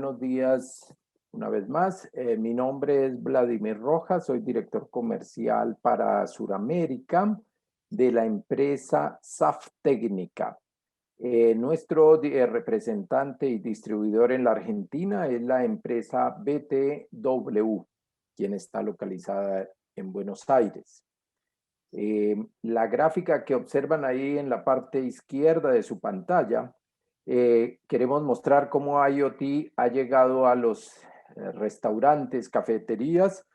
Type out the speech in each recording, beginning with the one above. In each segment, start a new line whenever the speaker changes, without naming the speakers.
buenos días una vez más. Mi nombre es Vladimir Rojas, soy director comercial para Suramérica de la empresa SAF Técnica. Nuestro representante y distribuidor en la Argentina es la empresa BTW, quien está localizada en Buenos Aires. La gráfica que observan ahí en la parte izquierda de su pantalla, queremos mostrar cómo IoT ha llegado a los restaurantes, cafeterías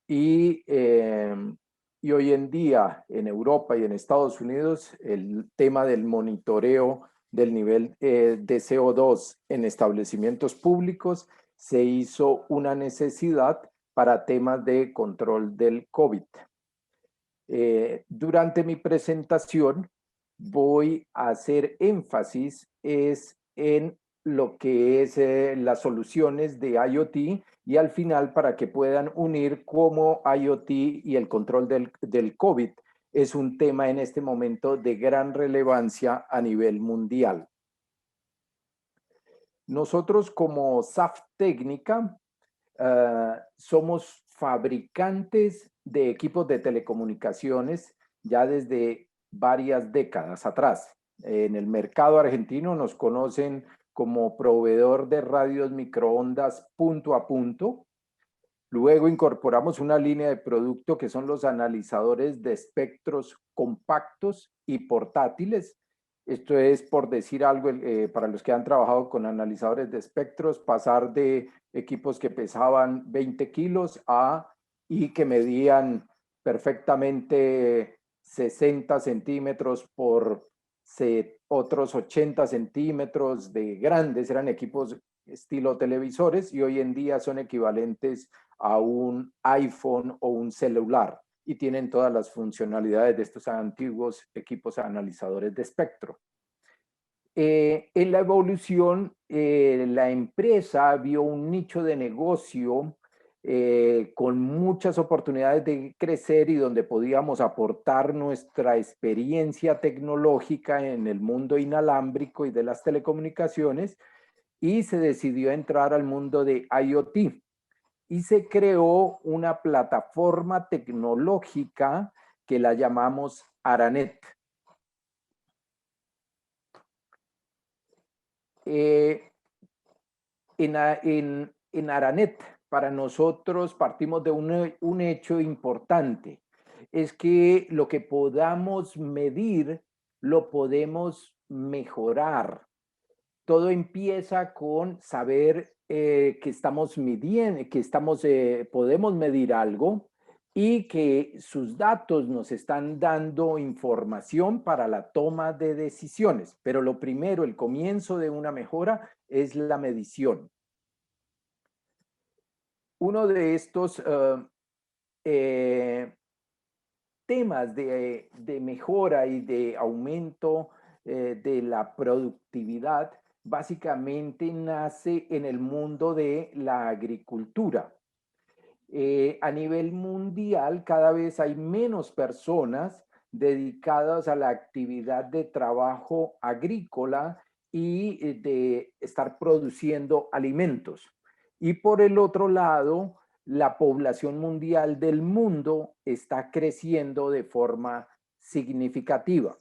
y hoy en día en Europa y en Estados Unidos el tema del monitoreo del nivel de CO2 en establecimientos públicos se hizo una necesidad para temas de control del COVID. Durante mi presentación voy a hacer énfasis en lo que es las soluciones de IoT y al final para que puedan unir cómo IoT y el control del COVID es un tema en este momento de gran relevancia a nivel mundial. Nosotros como SAF Técnica somos fabricantes de equipos de telecomunicaciones ya desde varias décadas atrás. En el mercado argentino nos conocen como proveedor de radios microondas punto a punto. Luego incorporamos una línea de producto que son los analizadores de espectros compactos y portátiles. Esto es, por decir algo, para los que han trabajado con analizadores de espectros, pasar de equipos que pesaban 20 kilos y que medían perfectamente 60 centímetros por otros 80 centímetros de grandes. Eran equipos estilo televisores y hoy en día son equivalentes a un iPhone o un celular y tienen todas las funcionalidades de estos antiguos equipos analizadores de espectro. En la evolución, la empresa vio un nicho de negocio con muchas oportunidades de crecer y donde podíamos aportar nuestra experiencia tecnológica en el mundo inalámbrico y de las telecomunicaciones, y se decidió entrar al mundo de IoT. Y se creó una plataforma tecnológica que la llamamos Aranet. En Aranet, para nosotros partimos de un hecho importante, es que lo que podamos medir lo podemos mejorar. Todo empieza con saber que estamos midiendo, que podemos medir algo y que sus datos nos están dando información para la toma de decisiones. Pero lo primero, el comienzo de una mejora es la medición. Uno de estos temas de mejora y de aumento de la productividad básicamente nace en el mundo de la agricultura. A nivel mundial, cada vez hay menos personas dedicadas a la actividad de trabajo agrícola y de estar produciendo alimentos. Y por el otro lado, la población mundial del mundo está creciendo de forma significativa.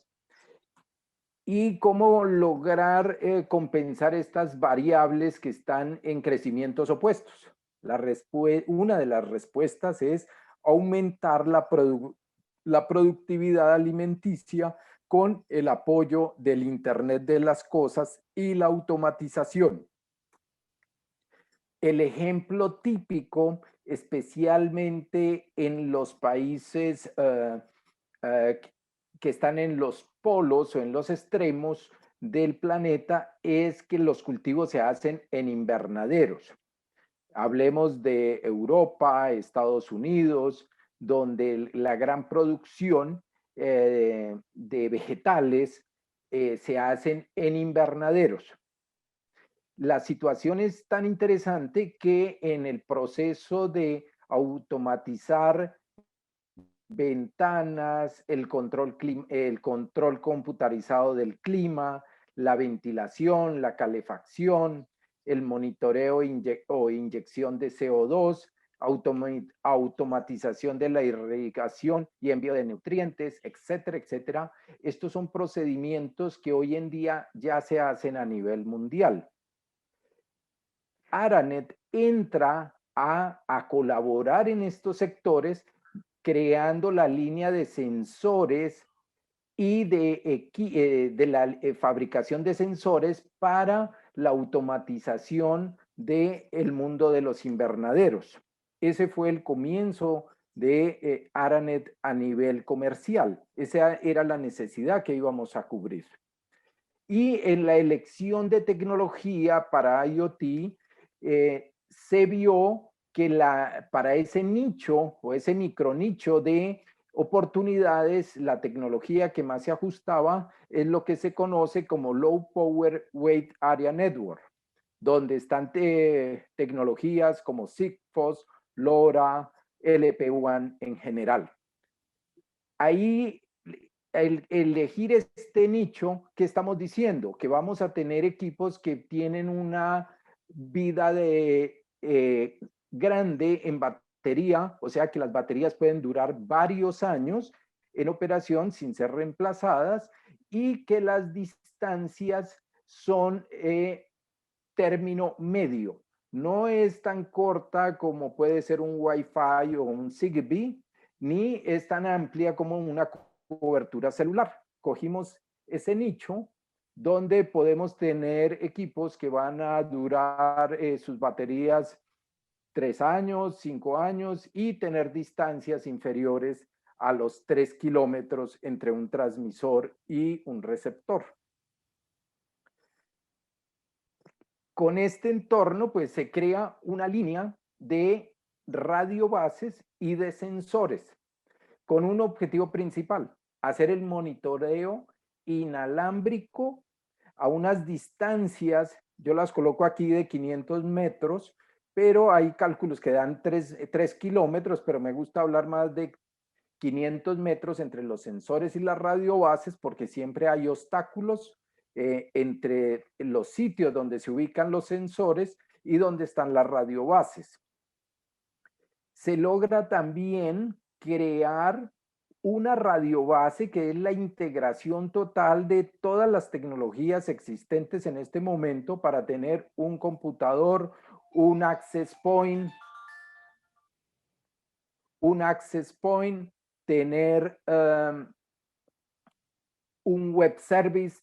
¿Y cómo lograr compensar estas variables que están en crecimientos opuestos? Una de las respuestas es aumentar la productividad alimenticia con el apoyo del Internet de las cosas y la automatización. El ejemplo típico, especialmente en los países que están en los polos o en los extremos del planeta, es que los cultivos se hacen en invernaderos. Hablemos de Europa, Estados Unidos, donde la gran producción de vegetales se hacen en invernaderos. La situación es tan interesante que en el proceso de automatizar ventanas, el control computarizado del clima, la ventilación, la calefacción, el monitoreo o inyección de CO2, automatización de la irrigación y envío de nutrientes, etcétera, etcétera. Estos son procedimientos que hoy en día ya se hacen a nivel mundial. Aranet entra a colaborar en estos sectores creando la línea de sensores y de la fabricación de sensores para la automatización del mundo de los invernaderos. Ese fue el comienzo de Aranet a nivel comercial. Esa era la necesidad que íbamos a cubrir. Y en la elección de tecnología para IoT, se vio que para ese nicho o ese micronicho de oportunidades, la tecnología que más se ajustaba es lo que se conoce como Low Power Weight Area Network, donde están tecnologías como Sigfox, LoRa, LPWAN en general. Ahí, el elegir este nicho, ¿qué estamos diciendo? Que vamos a tener equipos que tienen una vida grande en batería, o sea que las baterías pueden durar varios años en operación sin ser reemplazadas y que las distancias son término medio. No es tan corta como puede ser un Wi-Fi o un Zigbee, ni es tan amplia como una cobertura celular. Cogimos ese nicho donde podemos tener equipos que van a durar sus baterías 3 años, 5 años y tener distancias inferiores a los 3 kilómetros entre un transmisor y un receptor. Con este entorno, pues se crea una línea de radiobases y de sensores con un objetivo principal, hacer el monitoreo inalámbrico a unas distancias, yo las coloco aquí de 500 metros, pero hay cálculos que dan 3 kilómetros, pero me gusta hablar más de 500 metros entre los sensores y las radiobases porque siempre hay obstáculos entre los sitios donde se ubican los sensores y donde están las radiobases. Se logra también crear una radiobase que es la integración total de todas las tecnologías existentes en este momento para tener un computador, un access point, tener un web service,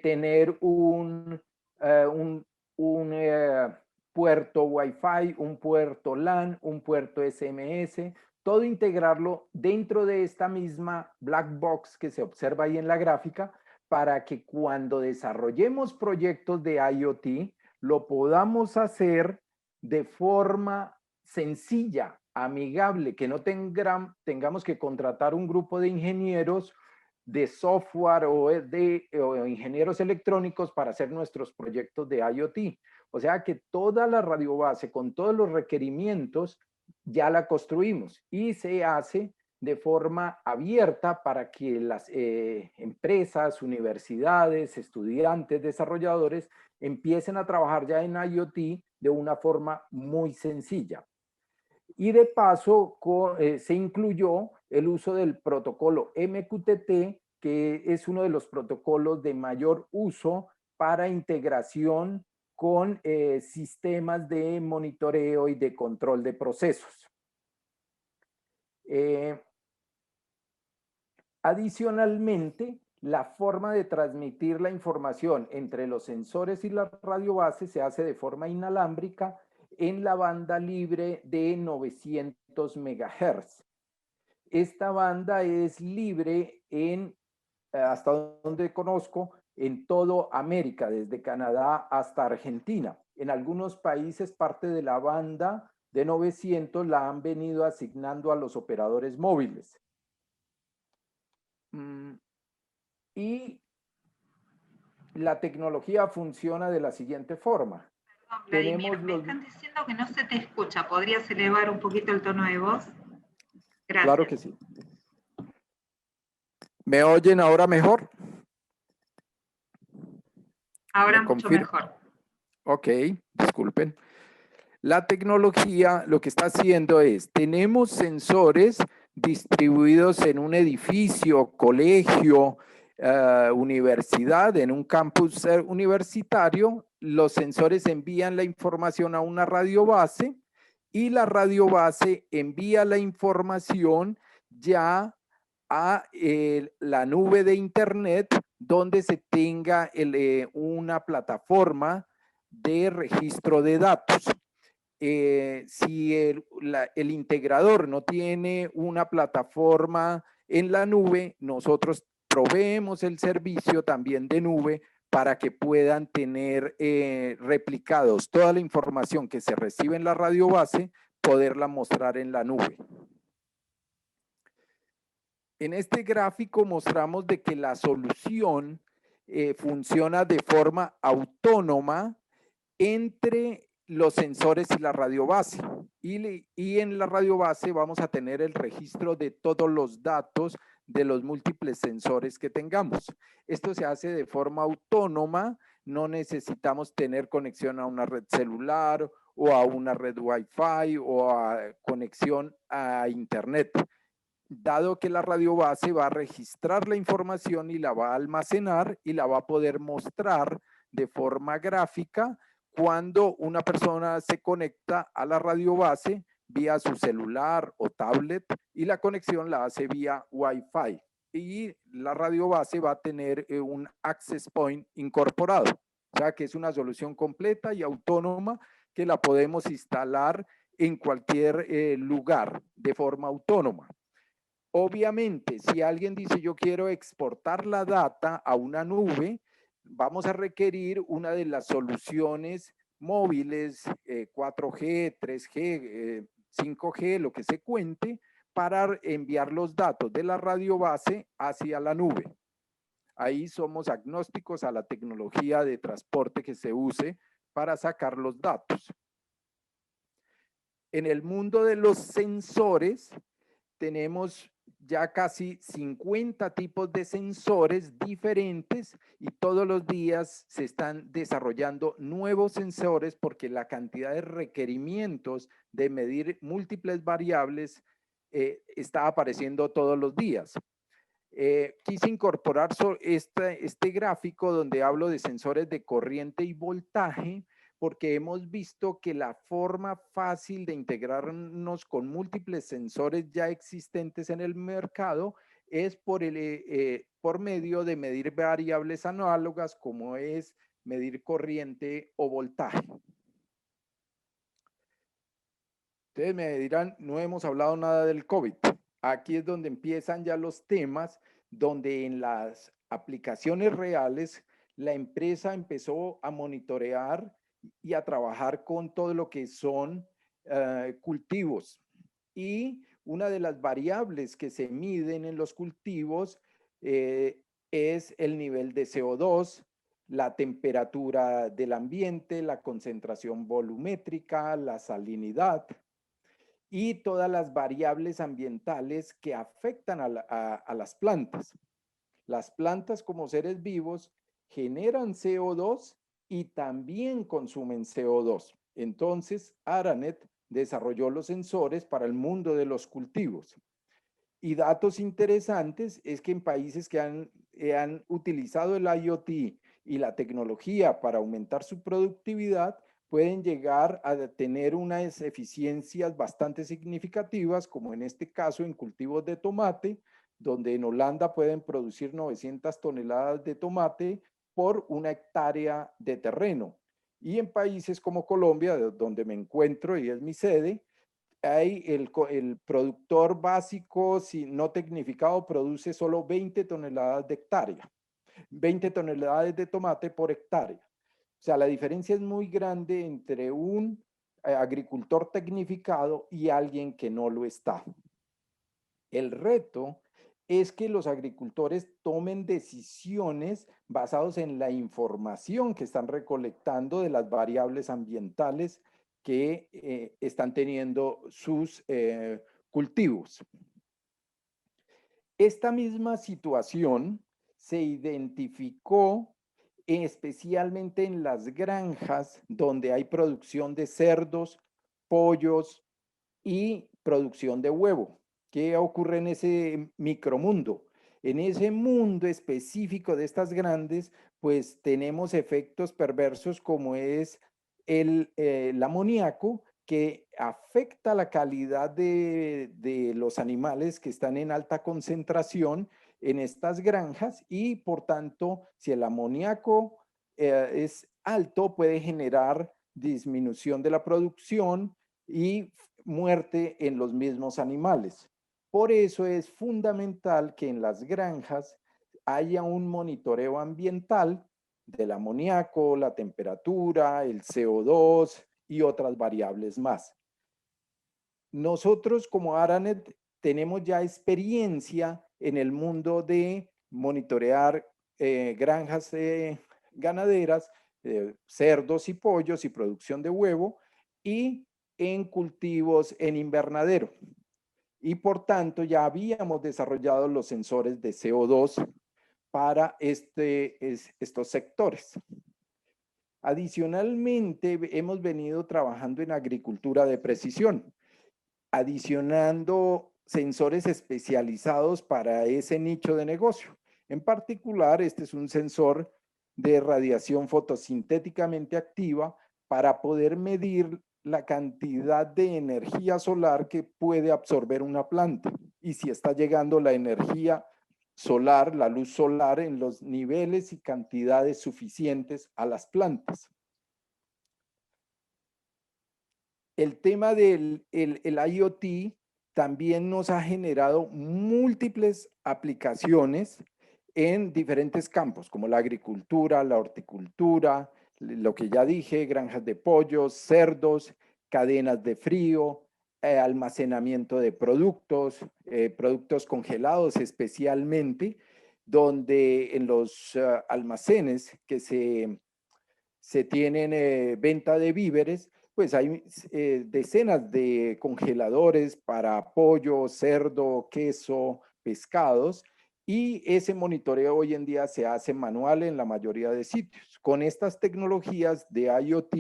tener un puerto Wi-Fi, un puerto LAN, un puerto SMS, todo integrarlo dentro de esta misma black box que se observa ahí en la gráfica para que cuando desarrollemos proyectos de IoT lo podamos hacer de forma sencilla, amigable, que no tengamos que contratar un grupo de ingenieros de software o ingenieros electrónicos para hacer nuestros proyectos de IoT. O sea que toda la radiobase con todos los requerimientos ya la construimos y se hace de forma abierta para que las empresas, universidades, estudiantes, desarrolladores empiecen a trabajar ya en IoT de una forma muy sencilla. Y de paso se incluyó el uso del protocolo MQTT, que es uno de los protocolos de mayor uso para integración con sistemas de monitoreo y de control de procesos. Adicionalmente, la forma de transmitir la información entre los sensores y las radiobases se hace de forma inalámbrica en la banda libre de 900 MHz. Esta banda es libre hasta donde conozco, en toda América, desde Canadá hasta Argentina. En algunos países parte de la banda de 900 la han venido asignando a los operadores móviles. Y la tecnología funciona de la siguiente forma.
Vladimir, me están diciendo que no se te escucha. ¿Podrías elevar un poquito el tono de voz? Gracias.
Claro que sí. ¿Me oyen ahora mejor?
Ahora mucho mejor.
Ok, disculpen. La tecnología lo que está haciendo es, tenemos sensores distribuidos en un edificio, colegio, universidad, en un campus universitario. Los sensores envían la información a una radio base y la radio base envía la información ya a la nube de internet, donde se tenga una plataforma de registro de datos. Si el integrador no tiene una plataforma en la nube, nosotros proveemos el servicio también de nube para que puedan tener replicados toda la información que se recibe en la radio base, poderla mostrar en la nube. En este gráfico mostramos de que la solución funciona de forma autónoma entre los sensores y la radio base. Y en la radio base vamos a tener el registro de todos los datos de los múltiples sensores que tengamos. Esto se hace de forma autónoma, no necesitamos tener conexión a una red celular o a una red Wi-Fi o a conexión a internet. Dado que la radio base va a registrar la información y la va a almacenar y la va a poder mostrar de forma gráfica cuando una persona se conecta a la radio base vía su celular o tablet y la conexión la hace vía Wi-Fi. Y la radio base va a tener un access point incorporado. O sea que es una solución completa y autónoma que la podemos instalar en cualquier lugar de forma autónoma. Obviamente, si alguien dice yo quiero exportar la data a una nube, vamos a requerir una de las soluciones móviles 4G, 3G, 5G, lo que se cuente, para enviar los datos de la radio base hacia la nube. Ahí somos agnósticos a la tecnología de transporte que se use para sacar los datos. En el mundo de los sensores, tenemos ya casi 50 tipos de sensores diferentes y todos los días se están desarrollando nuevos sensores porque la cantidad de requerimientos de medir múltiples variables está apareciendo todos los días. Quise incorporar este gráfico donde hablo de sensores de corriente y voltaje porque hemos visto que la forma fácil de integrarnos con múltiples sensores ya existentes en el mercado es por medio de medir variables análogas como es medir corriente o voltaje. Ustedes me dirán, no hemos hablado nada del COVID. Aquí es donde empiezan ya los temas, donde en las aplicaciones reales la empresa empezó a monitorear y a trabajar con todo lo que son cultivos. Y una de las variables que se miden en los cultivos es el nivel de CO2, la temperatura del ambiente, la concentración volumétrica, la salinidad y todas las variables ambientales que afectan a las plantas. Las plantas como seres vivos generan CO2 y también consumen CO2. Entonces, Aranet desarrolló los sensores para el mundo de los cultivos. Y datos interesantes es que en países que han utilizado el IoT y la tecnología para aumentar su productividad, pueden llegar a tener unas eficiencias bastante significativas, como en este caso en cultivos de tomate, donde en Holanda pueden producir 900 toneladas de tomate por una hectárea de terreno. Y en países como Colombia, donde me encuentro y es mi sede, hay el productor básico, si no tecnificado, produce solo 20 toneladas de hectárea, 20 toneladas de tomate por hectárea. O sea, la diferencia es muy grande entre un agricultor tecnificado y alguien que no lo está. El reto es que los agricultores tomen decisiones basadas en la información que están recolectando de las variables ambientales que están teniendo sus cultivos. Esta misma situación se identificó especialmente en las granjas donde hay producción de cerdos, pollos y producción de huevo. ¿Qué ocurre en ese micromundo? En ese mundo específico de estas grandes, pues tenemos efectos perversos como es el amoníaco, que afecta la calidad de los animales que están en alta concentración en estas granjas y por tanto, si el amoníaco es alto, puede generar disminución de la producción y muerte en los mismos animales. Por eso es fundamental que en las granjas haya un monitoreo ambiental del amoníaco, la temperatura, el CO2 y otras variables más. Nosotros como Aranet tenemos ya experiencia en el mundo de monitorear granjas ganaderas, cerdos y pollos y producción de huevo y en cultivos en invernadero. Y por tanto ya habíamos desarrollado los sensores de CO2 para estos sectores. Adicionalmente, hemos venido trabajando en agricultura de precisión, adicionando sensores especializados para ese nicho de negocio. En particular, este es un sensor de radiación fotosintéticamente activa para poder medir la cantidad de energía solar que puede absorber una planta y si está llegando la energía solar, la luz solar en los niveles y cantidades suficientes a las plantas. El tema del IoT también nos ha generado múltiples aplicaciones en diferentes campos, como la agricultura, la horticultura, lo que ya dije, granjas de pollos, cerdos, cadenas de frío, almacenamiento de productos, productos congelados especialmente, donde en los almacenes que se tienen venta de víveres, pues hay decenas de congeladores para pollo, cerdo, queso, pescados, y ese monitoreo hoy en día se hace manual en la mayoría de sitios. Con estas tecnologías de IoT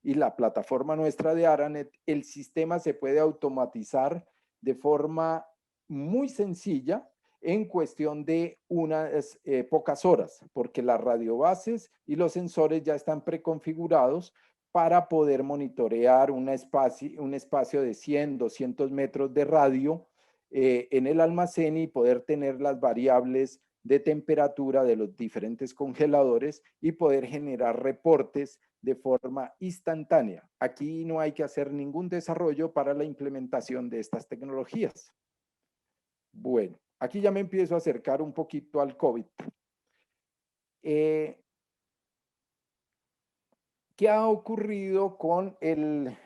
y la plataforma nuestra de Aranet, el sistema se puede automatizar de forma muy sencilla en cuestión de unas pocas horas, porque las radiobases y los sensores ya están preconfigurados para poder monitorear un espacio de 100, 200 metros de radio en el almacén y poder tener las variables de temperatura de los diferentes congeladores y poder generar reportes de forma instantánea. Aquí no hay que hacer ningún desarrollo para la implementación de estas tecnologías. Bueno, aquí ya me empiezo a acercar un poquito al COVID. ¿Qué ha ocurrido con el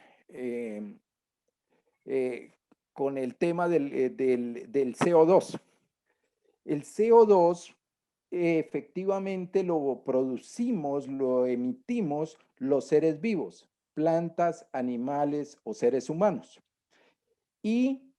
tema del CO2? El CO2 efectivamente lo producimos, lo emitimos los seres vivos, plantas, animales o seres humanos. Y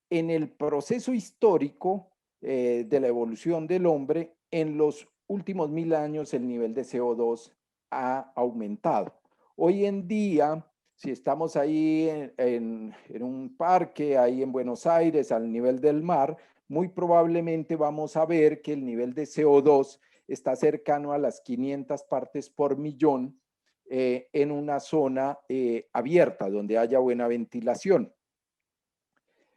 en el proceso histórico de la evolución del hombre, en los últimos 1000 años el nivel de CO2 ha aumentado. Hoy en día, si estamos ahí en un parque, ahí en Buenos Aires, al nivel del mar, muy probablemente vamos a ver que el nivel de CO2 está cercano a las 500 partes por millón en una zona abierta, donde haya buena ventilación.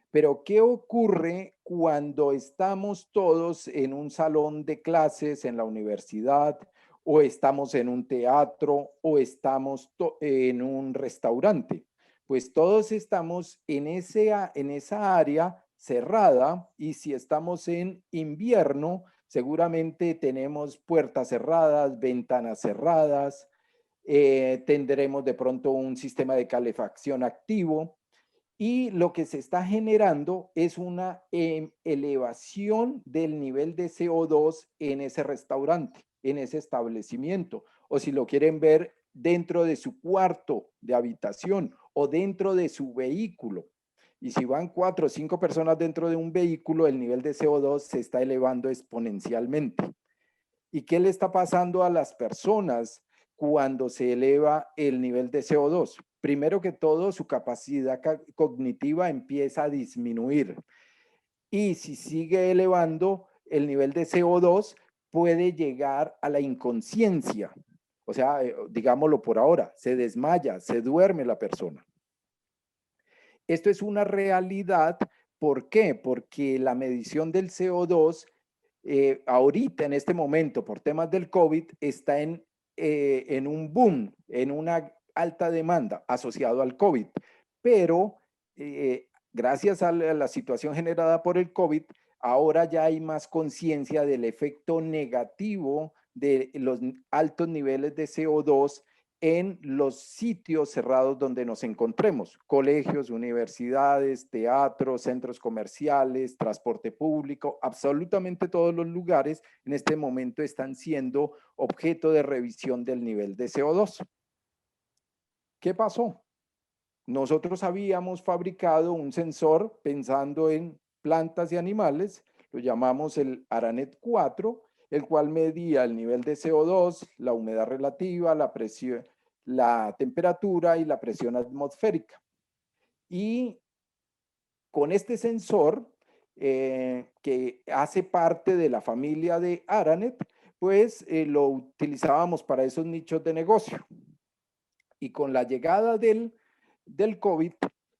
Pero ¿qué ocurre cuando estamos todos en un salón de clases en la universidad o estamos en un teatro o estamos en un restaurante? Pues todos estamos en esa área cerrada y si estamos en invierno, seguramente tenemos puertas cerradas, ventanas cerradas, tendremos de pronto un sistema de calefacción activo. Y lo que se está generando es una elevación del nivel de CO2 en ese restaurante, en ese establecimiento. O si lo quieren ver dentro de su cuarto de habitación o dentro de su vehículo. Y si van 4 o 5 personas dentro de un vehículo, el nivel de CO2 se está elevando exponencialmente. ¿Y qué le está pasando a las personas cuando se eleva el nivel de CO2? Primero que todo, su capacidad cognitiva empieza a disminuir. Y si sigue elevando el nivel de CO2, puede llegar a la inconsciencia. O sea, digámoslo por ahora, se desmaya, se duerme la persona. Esto es una realidad. ¿Por qué? Porque la medición del CO2 ahorita, en este momento, por temas del COVID, está en un boom, en una alta demanda asociado al COVID. Pero gracias a la situación generada por el COVID, ahora ya hay más conciencia del efecto negativo de los altos niveles de CO2 en los sitios cerrados donde nos encontremos, colegios, universidades, teatros, centros comerciales, transporte público, absolutamente todos los lugares en este momento están siendo objeto de revisión del nivel de CO2. ¿Qué pasó? Nosotros habíamos fabricado un sensor pensando en plantas y animales, lo llamamos el Aranet 4, el cual medía el nivel de CO2, la humedad relativa, la presión, la temperatura y la presión atmosférica. Y con este sensor, que hace parte de la familia de Aranet, pues lo utilizábamos para esos nichos de negocio. Y con la llegada del COVID,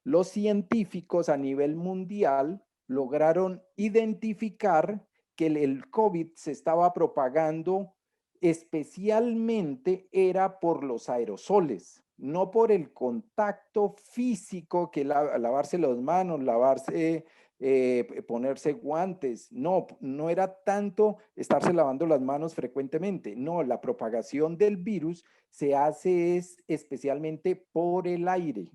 los científicos a nivel mundial lograron identificar que el COVID se estaba propagando especialmente era por los aerosoles, no por el contacto físico, que lavarse las manos, ponerse guantes, no era tanto estarse lavando las manos frecuentemente, no, la propagación del virus se hace especialmente por el aire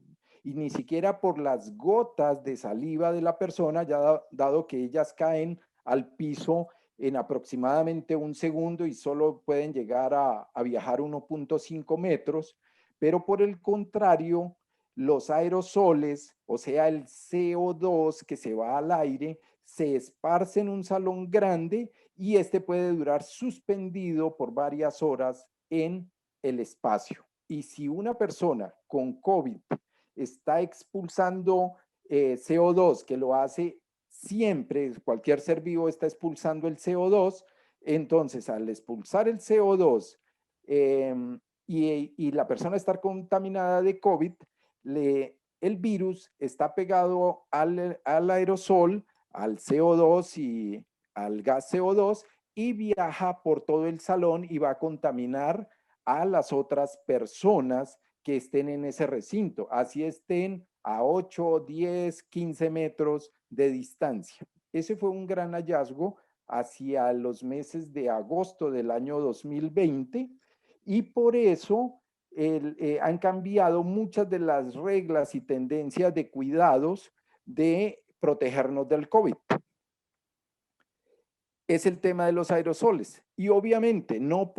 y ni siquiera por las gotas de saliva de la persona, ya dado que ellas caen al piso en aproximadamente un segundo y solo pueden llegar a viajar 1.5 metros, pero por el contrario, los aerosoles, o sea, el CO2 que se va al aire, se esparce en un salón grande y este puede durar suspendido por varias horas en el espacio. Y si una persona con COVID está expulsando CO2, que lo hace siempre, cualquier ser vivo está expulsando el CO2, entonces al expulsar el CO2 y la persona estar contaminada de COVID, el virus está pegado al aerosol, al CO2 y al gas CO2 y viaja por todo el salón y va a contaminar a las otras personas que estén en ese recinto, así estén a 8, 10, 15 metros de distancia. Ese fue un gran hallazgo hacia los meses de agosto del año 2020 y por eso han cambiado muchas de las reglas y tendencias de cuidados de protegernos del COVID. Es el tema de los aerosoles. Y obviamente no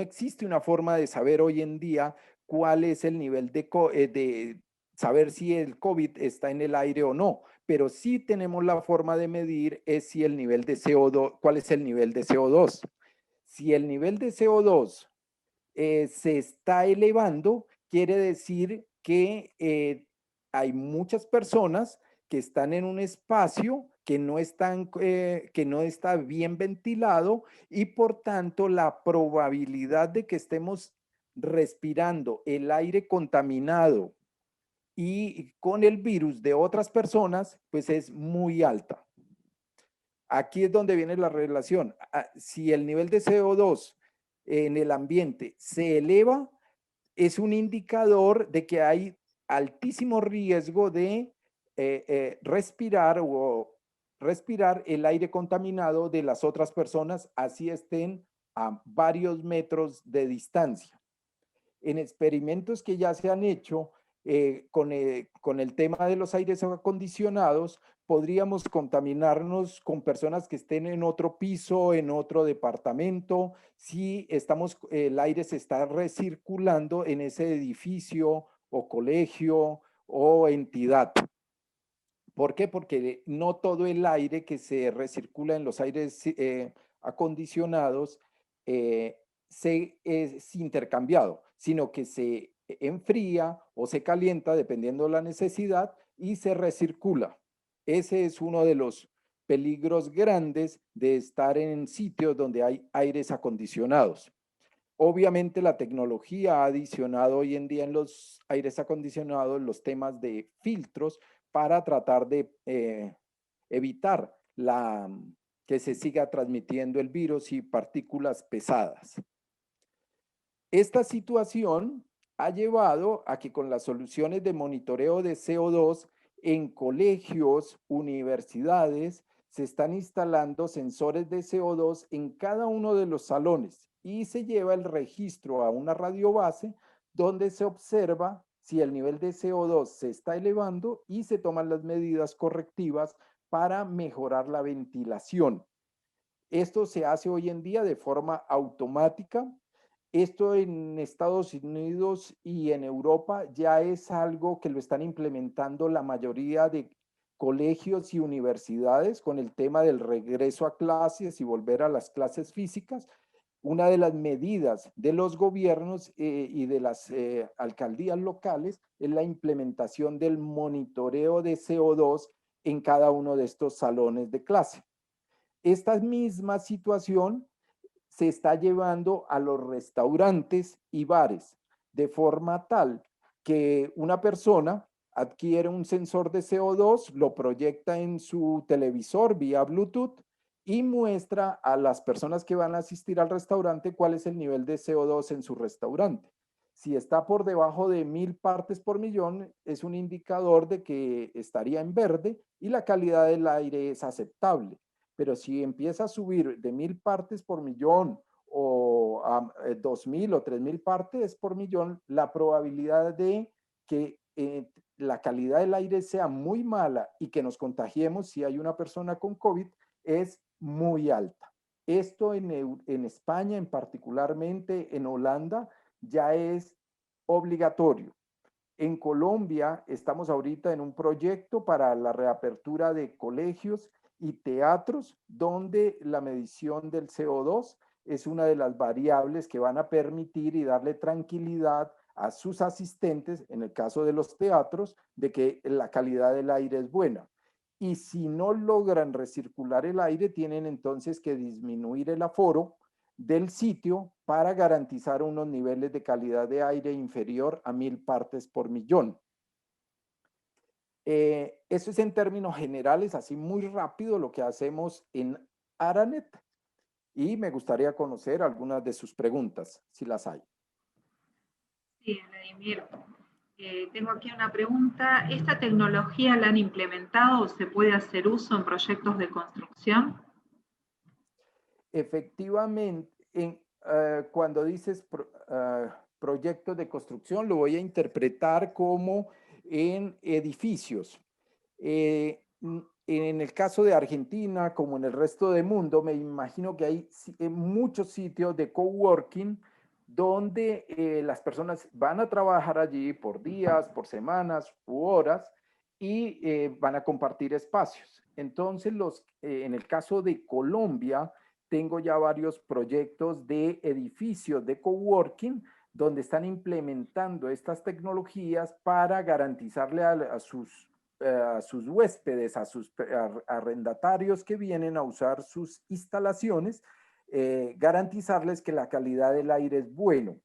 existe una forma de saber hoy en día cuál es el nivel de saber si el COVID está en el aire o no, pero sí tenemos la forma de medir es si el nivel de CO2, cuál es el nivel de CO2. Si el nivel de CO2 se está elevando, quiere decir que hay muchas personas que están en un espacio que no está bien ventilado y por tanto la probabilidad de que estemos respirando el aire contaminado y con el virus de otras personas, pues es muy alta. Aquí es donde viene la relación. Si el nivel de CO2 en el ambiente se eleva, es un indicador de que hay altísimo riesgo de respirar el aire contaminado de las otras personas, así estén a varios metros de distancia. En experimentos que ya se han hecho con el tema de los aires acondicionados, podríamos contaminarnos con personas que estén en otro piso, en otro departamento, si el aire se está recirculando en ese edificio o colegio o entidad. ¿Por qué? Porque no todo el aire que se recircula en los aires acondicionados es intercambiado, sino que se enfría o se calienta dependiendo de la necesidad y se recircula. Ese es uno de los peligros grandes de estar en sitios donde hay aires acondicionados. Obviamente la tecnología ha adicionado hoy en día en los aires acondicionados los temas de filtros para tratar de evitar que se siga transmitiendo el virus y partículas pesadas. Esta situación ha llevado a que con las soluciones de monitoreo de CO2 en colegios, universidades, se están instalando sensores de CO2 en cada uno de los salones y se lleva el registro a una radiobase donde se observa si el nivel de CO2 se está elevando y se toman las medidas correctivas para mejorar la ventilación. Esto se hace hoy en día de forma automática. Esto en Estados Unidos y en Europa ya es algo que lo están implementando la mayoría de colegios y universidades con el tema del regreso a clases y volver a las clases físicas. Una de las medidas de los gobiernos y de las alcaldías locales es la implementación del monitoreo de CO2 en cada uno de estos salones de clase. Esta misma situación se está llevando a los restaurantes y bares, de forma tal que una persona adquiere un sensor de CO2, lo proyecta en su televisor vía Bluetooth y muestra a las personas que van a asistir al restaurante cuál es el nivel de CO2 en su restaurante. Si está por debajo de 1000 partes por millón, es un indicador de que estaría en verde y la calidad del aire es aceptable. Pero si empieza a subir de 1000 partes por millón o a 2000 o 3000 partes por millón, la probabilidad de que la calidad del aire sea muy mala y que nos contagiemos si hay una persona con COVID es muy alta. Esto en España, en particularmente en Holanda, ya es obligatorio. En Colombia estamos ahorita en un proyecto para la reapertura de colegios y teatros, donde la medición del CO2 es una de las variables que van a permitir y darle tranquilidad a sus asistentes, en el caso de los teatros, de que la calidad del aire es buena. Y si no logran recircular el aire, tienen entonces que disminuir el aforo del sitio para garantizar unos niveles de calidad de aire inferior a 1000 partes por millón. Eso es en términos generales, así muy rápido, lo que hacemos en Aranet. Y me gustaría conocer algunas de sus preguntas, si las hay.
Sí, Vladimir. Tengo aquí una pregunta. ¿Esta tecnología la han implementado o se puede hacer uso en proyectos de construcción?
Efectivamente, cuando dices proyectos de construcción, lo voy a interpretar como en edificios. En el caso de Argentina, como en el resto del mundo, me imagino que hay muchos sitios de coworking donde las personas van a trabajar allí por días, por semanas u horas y van a compartir espacios. Entonces, en el caso de Colombia, tengo ya varios proyectos de edificios de coworking donde están implementando estas tecnologías para garantizarle a sus huéspedes, a sus arrendatarios que vienen a usar sus instalaciones, garantizarles que la calidad del aire es bueno.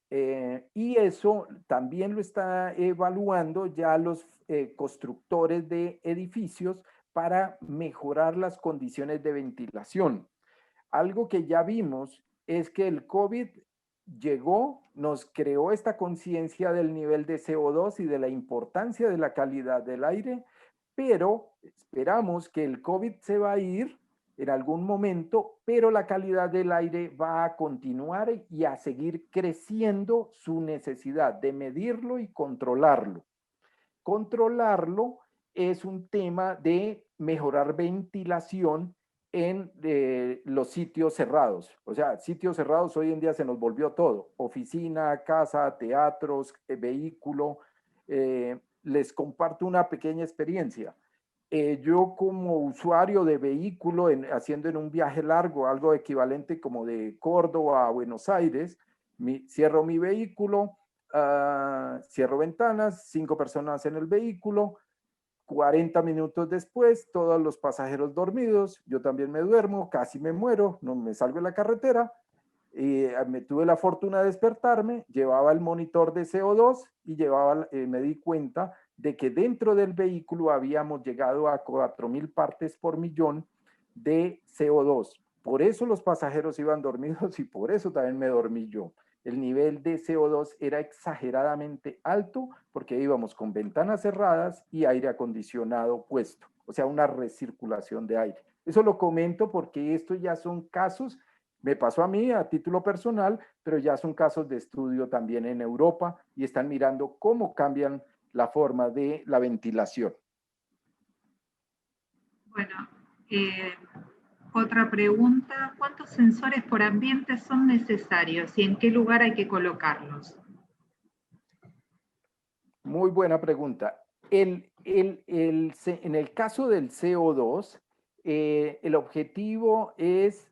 Y eso también lo está evaluando ya los constructores de edificios para mejorar las condiciones de ventilación. Algo que ya vimos es que el COVID llegó, nos creó esta conciencia del nivel de CO2 y de la importancia de la calidad del aire, pero esperamos que el COVID se va a ir en algún momento, pero la calidad del aire va a continuar y a seguir creciendo su necesidad de medirlo y controlarlo. Controlarlo es un tema de mejorar ventilación en los sitios cerrados. O sea, sitios cerrados hoy en día se nos volvió todo. Oficina, casa, teatros, vehículo. Les comparto una pequeña experiencia. Yo como usuario de vehículo, haciendo en un viaje largo, algo equivalente como de Córdoba a Buenos Aires, cierro mi vehículo, cierro ventanas, 5 personas en el vehículo, 40 minutos después, todos los pasajeros dormidos, yo también me duermo, casi me muero, no me salgo de la carretera, me tuve la fortuna de despertarme, llevaba el monitor de CO2 y me di cuenta de que dentro del vehículo habíamos llegado a 4.000 partes por millón de CO2. Por eso los pasajeros iban dormidos y por eso también me dormí yo. El nivel de CO2 era exageradamente alto porque íbamos con ventanas cerradas y aire acondicionado puesto, o sea, una recirculación de aire. Eso lo comento porque estos ya son casos, me pasó a mí a título personal, pero ya son casos de estudio también en Europa y están mirando cómo cambian la forma de la ventilación.
Bueno, otra pregunta, ¿cuántos sensores por ambiente son necesarios y en qué lugar hay que colocarlos?
Muy buena pregunta. En el caso del CO2, el objetivo es,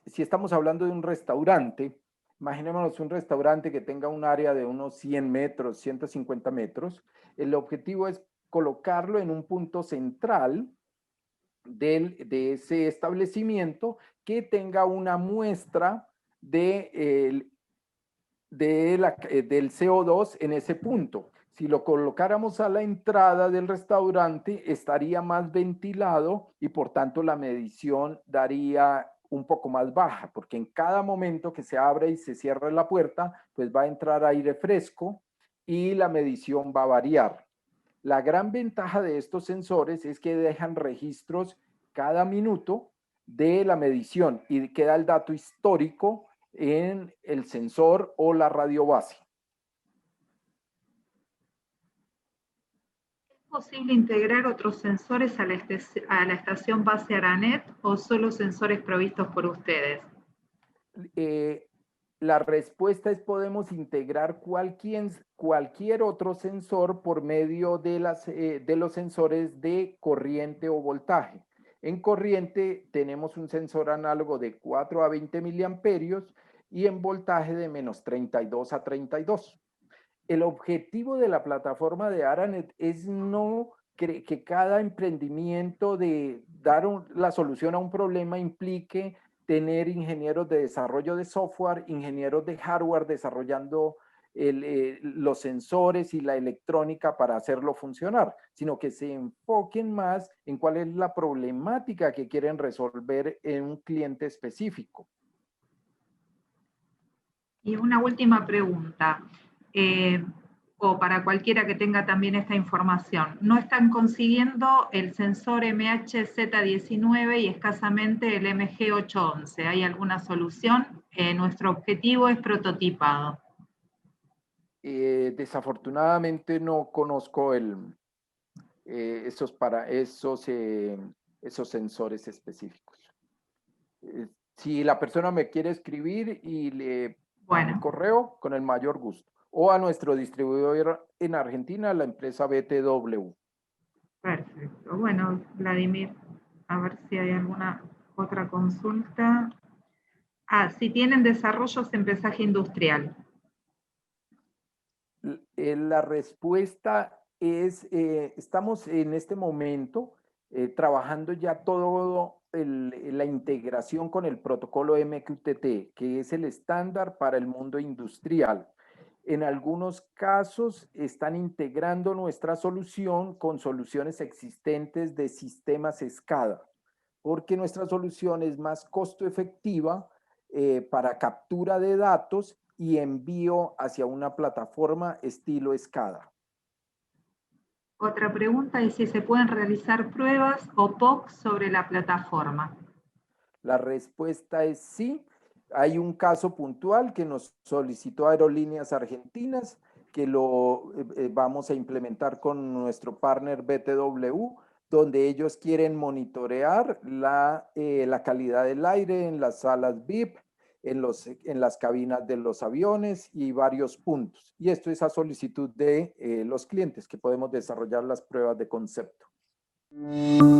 si estamos hablando de un restaurante, imaginémonos un restaurante que tenga un área de unos 100 metros, 150 metros, el objetivo es colocarlo en un punto central de ese establecimiento que tenga una muestra del CO2 en ese punto. Si lo colocáramos a la entrada del restaurante, estaría más ventilado y por tanto la medición daría un poco más baja, porque en cada momento que se abre y se cierra la puerta, pues va a entrar aire fresco y la medición va a variar. La gran ventaja de estos sensores es que dejan registros cada minuto de la medición y queda el dato histórico en el sensor o la radio base.
¿Es posible integrar otros sensores a la estación base Aranet o solo sensores provistos por ustedes?
La respuesta es podemos integrar cualquier otro sensor por medio de los sensores de corriente o voltaje. En corriente tenemos un sensor análogo de 4 a 20 miliamperios y en voltaje de menos 32 a 32. El objetivo de la plataforma de Aranet es no que cada emprendimiento de dar la solución a un problema implique tener ingenieros de desarrollo de software, ingenieros de hardware desarrollando los sensores y la electrónica para hacerlo funcionar, sino que se enfoquen más en cuál es la problemática que quieren resolver en un cliente específico.
Y una última pregunta, o para cualquiera que tenga también esta información. No están consiguiendo el sensor MHZ19 y escasamente el MG811. ¿Hay alguna solución? Nuestro objetivo es prototipado.
Desafortunadamente no conozco esos sensores específicos. Si la persona me quiere escribir y a mi correo, con el mayor gusto. O a nuestro distribuidor en Argentina, la empresa BTW.
Perfecto. Bueno, Vladimir, a ver si hay alguna otra consulta. Si tienen desarrollos en pesaje industrial.
La respuesta es, estamos en este momento trabajando ya todo la integración con el protocolo MQTT, que es el estándar para el mundo industrial. En algunos casos están integrando nuestra solución con soluciones existentes de sistemas SCADA, porque nuestra solución es más costo efectiva para captura de datos y envío hacia una plataforma estilo SCADA.
Otra pregunta es si se pueden realizar pruebas o POC sobre la plataforma.
La respuesta es sí. Hay un caso puntual que nos solicitó Aerolíneas Argentinas, que lo vamos a implementar con nuestro partner BTW, donde ellos quieren monitorear la calidad del aire en las salas VIP, en las cabinas de los aviones y varios puntos. Y esto es a solicitud de los clientes que podemos desarrollar las pruebas de concepto. Gracias.